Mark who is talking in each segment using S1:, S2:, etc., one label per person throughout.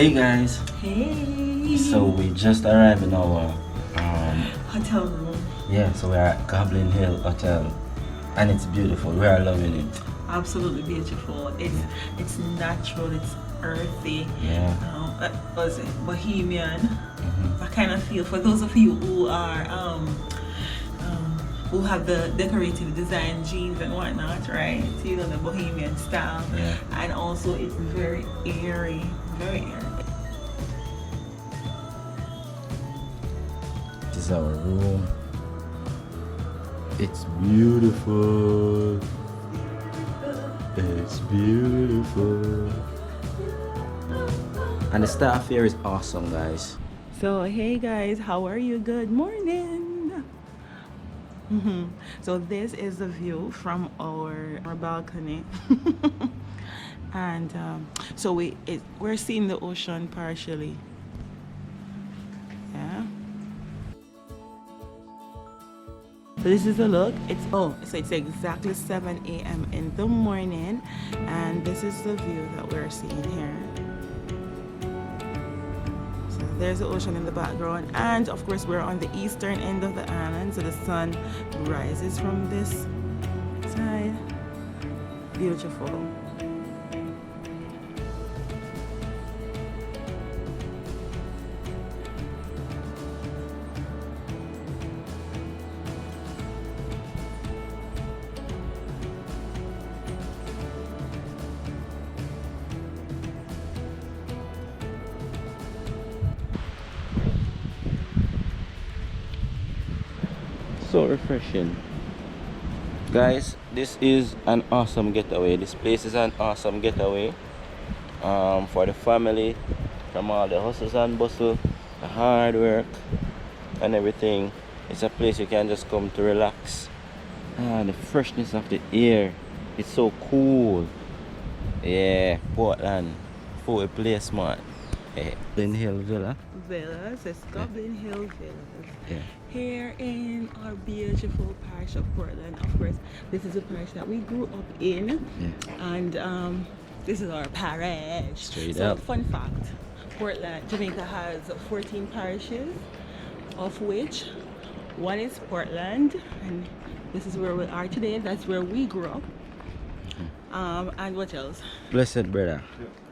S1: Hey guys.
S2: Hey.
S1: So we just arrived in our
S2: hotel room.
S1: yeah, so we're at Goblin Hill Hotel and it's beautiful. We are loving it.
S2: Absolutely beautiful. It's natural, it's earthy.
S1: Yeah.
S2: Was it bohemian? I kind of feel for those of you who are who have the decorative design jeans and whatnot, right? So you know the bohemian style.
S1: Yeah.
S2: And also it's very airy, very airy.
S1: This is our room. It's beautiful. It's beautiful. And the staff here is awesome, guys.
S2: So hey guys, how are you? Good morning. So this is the view from our balcony. And so we're seeing the ocean partially. Yeah. So this is the look. So it's exactly 7 a.m. in the morning, and this is the view that we're seeing here. So there's the ocean in the background, and of course we're on the eastern end of the island, so the sun rises from this side. Beautiful.
S1: So refreshing. Guys, this is an awesome getaway. This place is an awesome getaway for the family, from all the hustles and bustle, the hard work and everything. It's a place you can just come to relax. The freshness of the air, it's so cool. Yeah, Portland, for a place, man. Goblin Hill
S2: Villas, it's Goblin Hill Villas.
S1: Yeah.
S2: Here in our beautiful parish of Portland. Of course, this is a parish that we grew up in.
S1: Yeah.
S2: And this is our parish.
S1: Straight
S2: so
S1: up.
S2: Fun fact, Portland, Jamaica has 14 parishes, of which one is Portland, and this is where we are today. That's where we grew up. And what else?
S1: Blessed brother.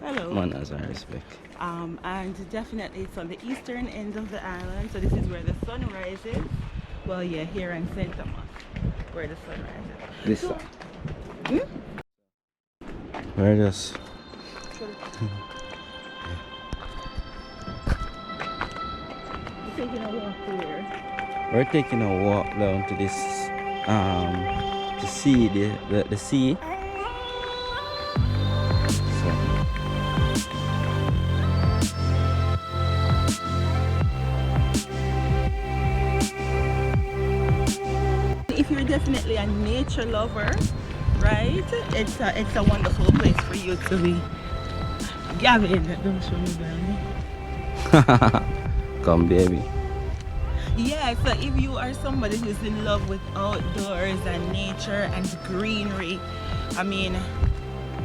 S2: Hello.
S1: Manners and respect.
S2: And definitely it's on the eastern end of the island, so this is where the sun rises. Well, yeah, here in St. Thomas, where the sun rises.
S1: This
S2: So,
S1: side. We're just
S2: You're taking a walk to where?
S1: we're taking a walk down to this to see the sea. So
S2: If you're definitely a nature lover, right? It's a wonderful place for you to be. Gavin, don't show me belly.
S1: come, baby.
S2: Yeah, so if you are somebody who's in love with outdoors and nature and greenery, I mean,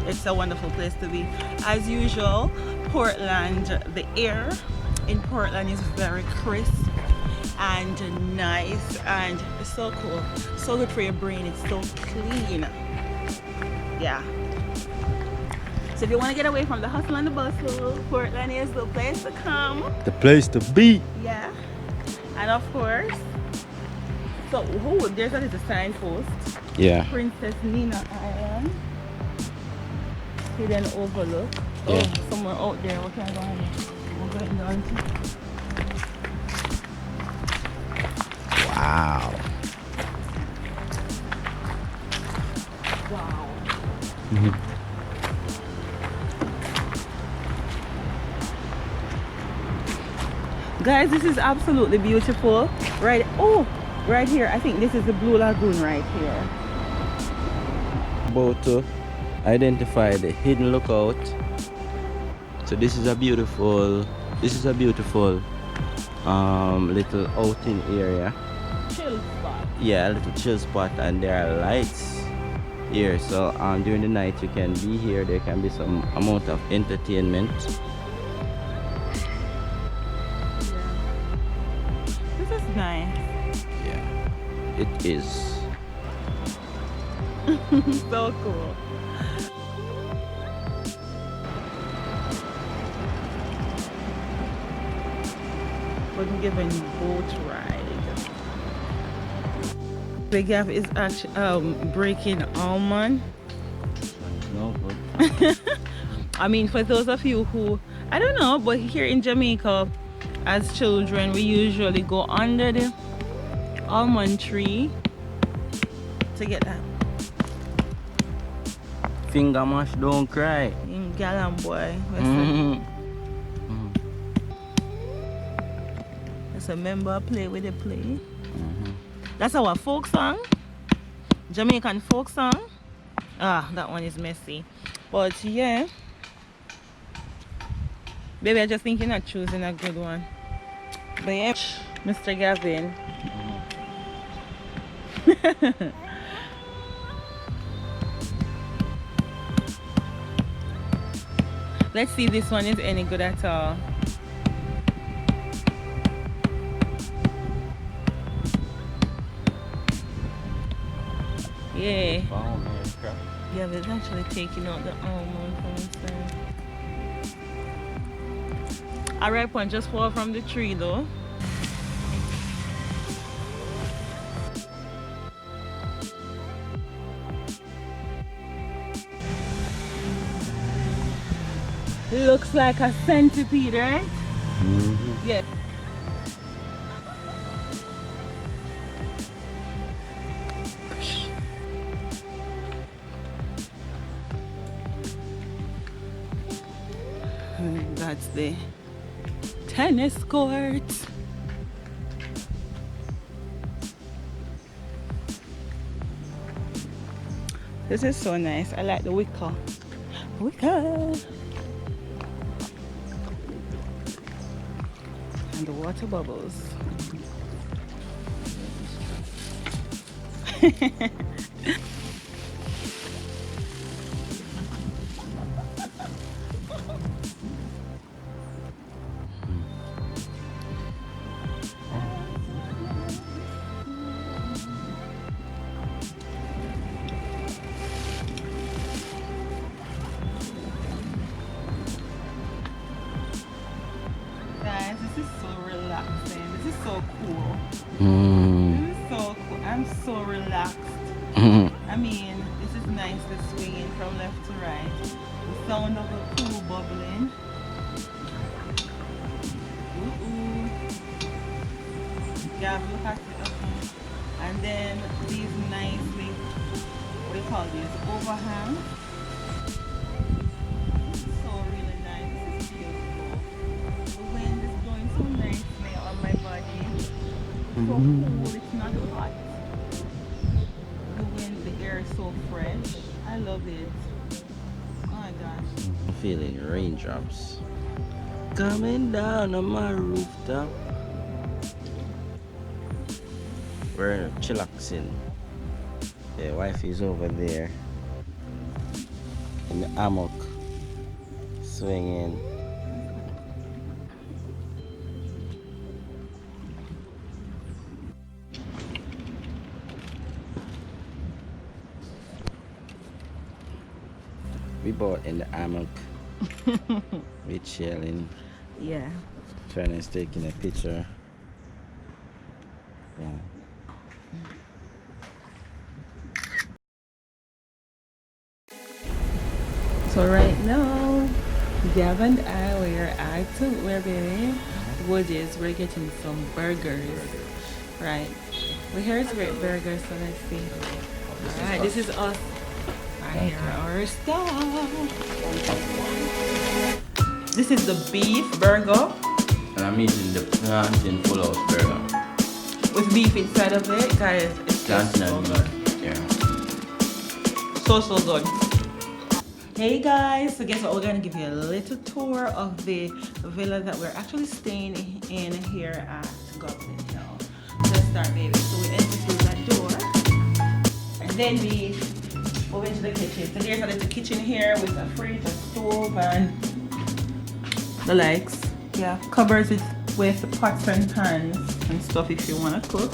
S2: it's a wonderful place to be. As usual, Portland, the air in Portland is very crisp and nice, and it's so cool, so good for your brain. It's so clean. Yeah. So if you want to get away from the hustle and the bustle, Portland is the place to come.
S1: The place to be.
S2: Yeah. And of course, so there's a little signpost.
S1: Yeah.
S2: Princess Nina Island. Hidden overlook.
S1: Yeah.
S2: Oh, somewhere out there. What can I go on? We're going down to.
S1: Wow.
S2: Wow. Guys, this is absolutely beautiful. Right here. I think this is the Blue Lagoon right here.
S1: About to identify the hidden lookout. So this is a beautiful little outing area.
S2: Chill spot.
S1: Yeah, a little chill spot, and there are lights here, so during the night you can be here. There can be some amount of entertainment.
S2: nice.
S1: Yeah, it is.
S2: So cool. Wasn't given boat ride. The gap is actually breaking almond.
S1: No, but
S2: I mean, for those of you who, I don't know, but here in Jamaica, as children, we usually go under the almond tree to get that.
S1: finger mash, don't cry.
S2: In Galan boy. That's a member play with the play. That's our folk song. Jamaican folk song. Ah, that one is messy. But yeah. Baby, I just think you're not choosing a good one. But yeah, Mr. Gavin. Let's see if this one is any good at all. Yeah. Yeah, but it's actually taking out the almond from inside. A ripe one just fall from the tree though. Looks like a centipede, right? Yeah. And that's the tennis court. This is so nice. I like the wicker. Wicker. And the water bubbles. Guys, this is so relaxing. This is so cool. This is so cool. I'm so relaxed. I mean, this is nice to swing in from left to right. The sound of the pool bubbling. Ooh. Yeah, look at it. Okay. And then these nicely, what do you call these? Overhang. So really nice. This is beautiful. The wind is blowing so nicely on my body. It's so cool. It's not hot. The wind, the air is so fresh. I love it. Oh my gosh.
S1: I'm feeling raindrops coming down on my rooftop. We're chillaxing. The wife is over there in the hammock swinging. We both in the hammock. We chilling.
S2: Yeah.
S1: Trying to taking a picture. Yeah.
S2: So right now, Gav and I, we're baby Woody's. We're getting some burgers. Right. We're here to great burgers, so let's see. Alright, this is us. Right here, our stuff. This is the beef burger.
S1: And I'm eating the plantain full out burger.
S2: With beef inside of it, guys. It's just
S1: Plantain
S2: so
S1: and
S2: good.
S1: beef. Yeah.
S2: So good. Hey guys, so guess what? We're gonna give you a little tour of the villa that we're actually staying in here at Goblin Hill. Let's start, baby. So we enter through that door, and then we move into the kitchen. So there's a little kitchen here with a fridge, a stove, and the likes. Yeah, cupboards with with pots and pans and stuff if you want to cook.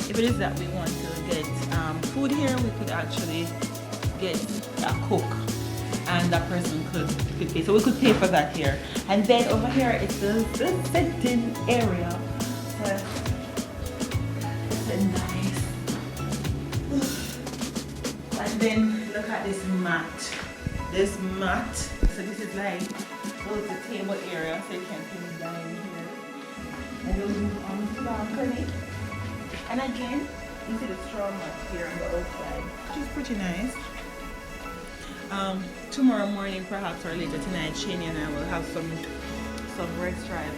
S2: If it is that we want to get food here, we could actually get a cook and that person could pay. So we could pay for that here. And then over here it's the sitting area. So it's nice. And then look at this mat. This mat. So this is like the table area, so you can put down here. And then we move on to the balcony. And again, you see the straw mat here on the outside, which is pretty nice. Tomorrow morning, perhaps, or later tonight, Shani and I will have some red stripe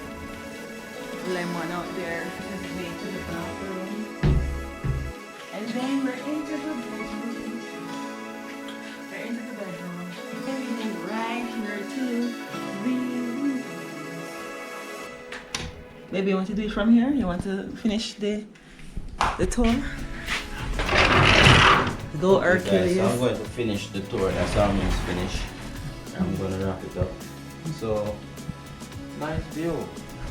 S2: lemon out there. Just way to the bathroom. And then we're into the bedroom. We're into the bedroom. Everything right here too. Maybe you want to do it from here? You want to finish the tour? Go Hercules.
S1: I'm going to finish the tour. That's how I'm going to finish. I'm going to wrap it up. So, nice view.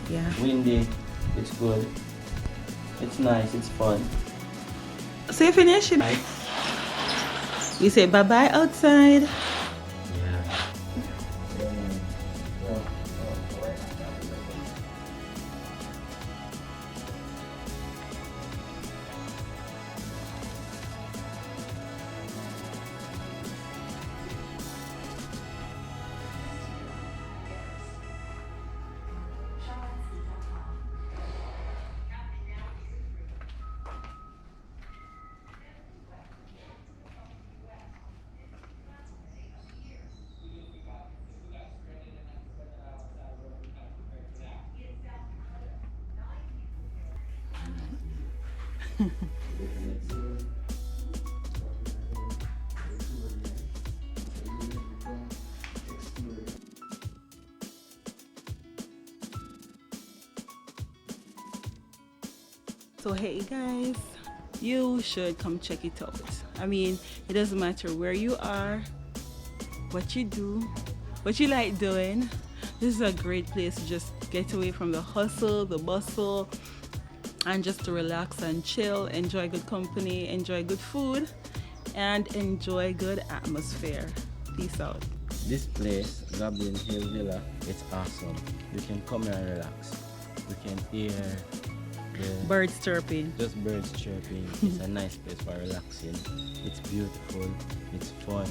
S2: Yeah.
S1: Windy. It's good. It's nice. It's fun.
S2: So you finish? You say bye-bye outside. So hey guys, you should come check it out. I mean, it doesn't matter where you are, what you do, what you like doing. This is a great place to just get away from the hustle, the bustle, and just to relax and chill, enjoy good company, enjoy good food, and enjoy good atmosphere. Peace out.
S1: This place, Goblin Hill Villa, it's awesome. You can come here and relax. You can hear
S2: birds chirping.
S1: Just birds chirping. It's a nice place for relaxing. It's beautiful. It's fun.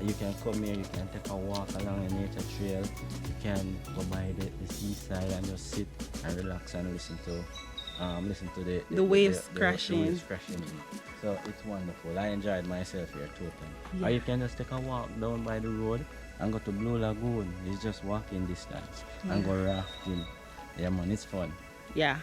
S1: You can come here, you can take a walk along a nature trail. You can go by the seaside and just sit and relax and listen to the
S2: waves crashing.
S1: The waves crashing. So it's wonderful. I enjoyed myself here totally.
S2: Yeah.
S1: Or you can just take a walk down by the road and go to Blue Lagoon. It's just walking distance and go rafting. Yeah man, it's fun.
S2: Yeah.